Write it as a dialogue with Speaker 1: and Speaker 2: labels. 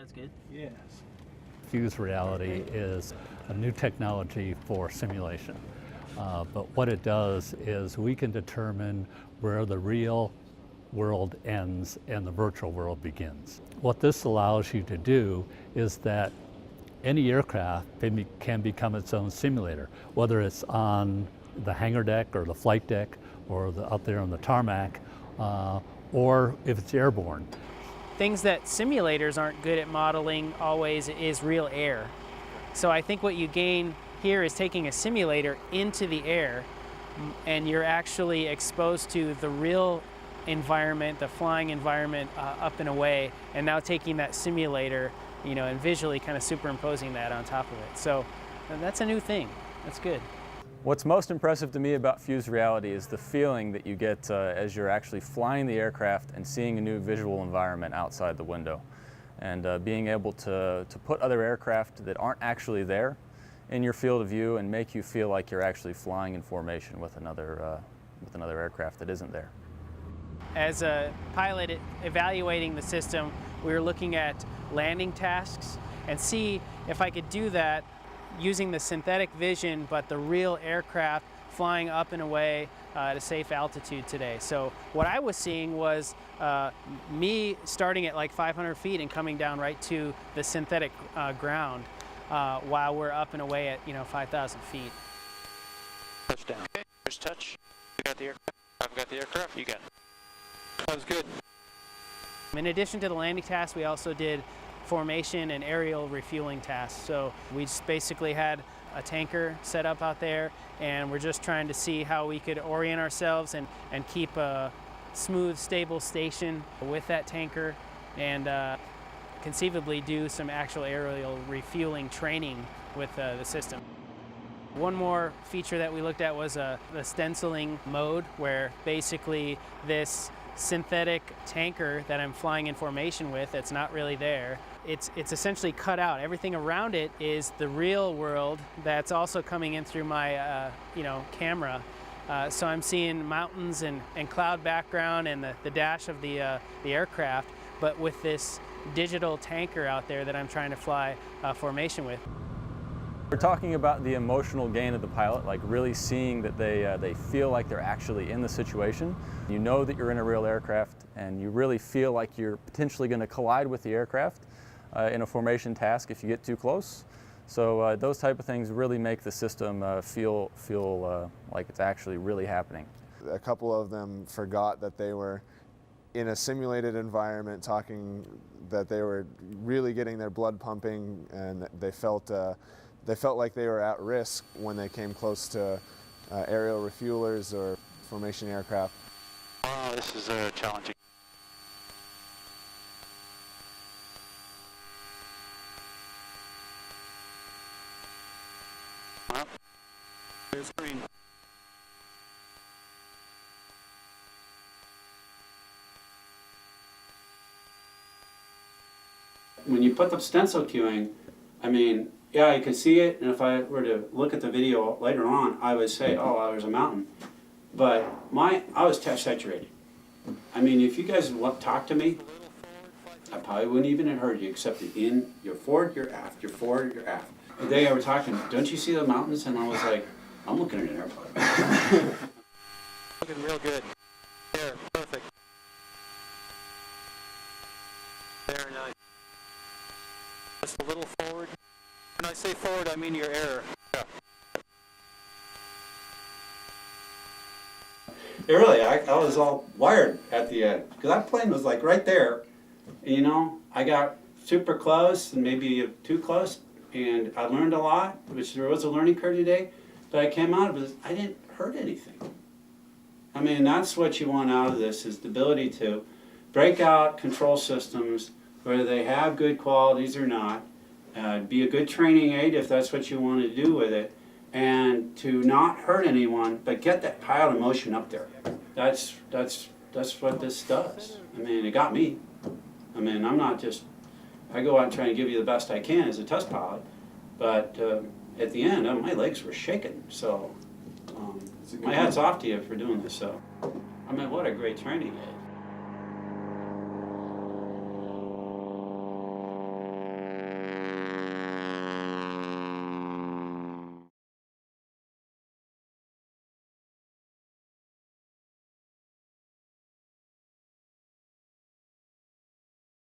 Speaker 1: That's good.
Speaker 2: Yes.
Speaker 3: Fused reality is a new technology for simulation. But what it does is we can determine where the real world ends and the virtual world begins. What this allows you to do is that any aircraft can become its own simulator, whether it's on the hangar deck or the flight deck or out there on the tarmac, or if it's airborne.
Speaker 1: Things that simulators aren't good at modeling always is real air. So I think what you gain here is taking a simulator into the air, and you're actually exposed to the real environment, the flying environment up and away, and now taking that simulator, and visually kind of superimposing that on top of it. So that's a new thing. That's good.
Speaker 4: What's most impressive to me about fused reality is the feeling that you get as you're actually flying the aircraft and seeing a new visual environment outside the window. And being able to put other aircraft that aren't actually there in your field of view and make you feel like you're actually flying in formation with another aircraft that isn't there.
Speaker 1: As a pilot evaluating the system, we were looking at landing tasks and see if I could do that using the synthetic vision, but the real aircraft flying up and away at a safe altitude today. So what I was seeing was me starting at like 500 feet and coming down right to the synthetic ground while we're up and away at 5,000 feet.
Speaker 5: Touchdown. Okay, first touch. You got the aircraft. I've got the aircraft. You got it. Sounds good.
Speaker 1: In addition to the landing tasks, we also did formation and aerial refueling tasks. So we just basically had a tanker set up out there, and we're just trying to see how we could orient ourselves and keep a smooth, stable station with that tanker, and conceivably do some actual aerial refueling training with the system. One more feature that we looked at was the stenciling mode, where basically this synthetic tanker that I'm flying in formation with, that's not really there, it's essentially cut out. Everything around it is the real world that's also coming in through my camera. So I'm seeing mountains and cloud background and the dash of the aircraft, but with this digital tanker out there that I'm trying to fly formation with.
Speaker 4: We're talking about the emotional gain of the pilot, like really seeing that they feel like they're actually in the situation. You know that you're in a real aircraft, and you really feel like you're potentially going to collide with the aircraft in a formation task if you get too close. So those type of things really make the system feel like it's actually really happening.
Speaker 6: A couple of them forgot that they were in a simulated environment, talking that they were really getting their blood pumping, and they felt like they were at risk when they came close to aerial refuelers or formation aircraft.
Speaker 5: Oh, this is challenging. Well, there's green.
Speaker 2: When you put the stencil queuing, yeah, I could see it, and if I were to look at the video later on, I would say, oh, there's a mountain. But I was test saturated. If you guys talked to me, I probably wouldn't even have heard you, except the in, you're forward, you're aft, you're forward, you're aft. The day I were talking, don't you see the mountains? And I was like, I'm looking at an airplane.
Speaker 5: Looking real good. There, perfect. Very nice. Just a little forward. When I say forward, I mean your error. Yeah.
Speaker 2: Really, I was all wired at the end, because that plane was like right there. And, I got super close and maybe too close, and I learned a lot, which there was a learning curve today, but I came out of it, I didn't hurt anything. That's what you want out of this, is the ability to break out control systems, whether they have good qualities or not, be a good training aid if that's what you want to do with it, and to not hurt anyone, but get that pilot emotion up there. That's what this does. It got me. I'm not just, I go out and try and give you the best I can as a test pilot, but at the end, my legs were shaking. So my hat's off to you for doing this. So, what a great training aid.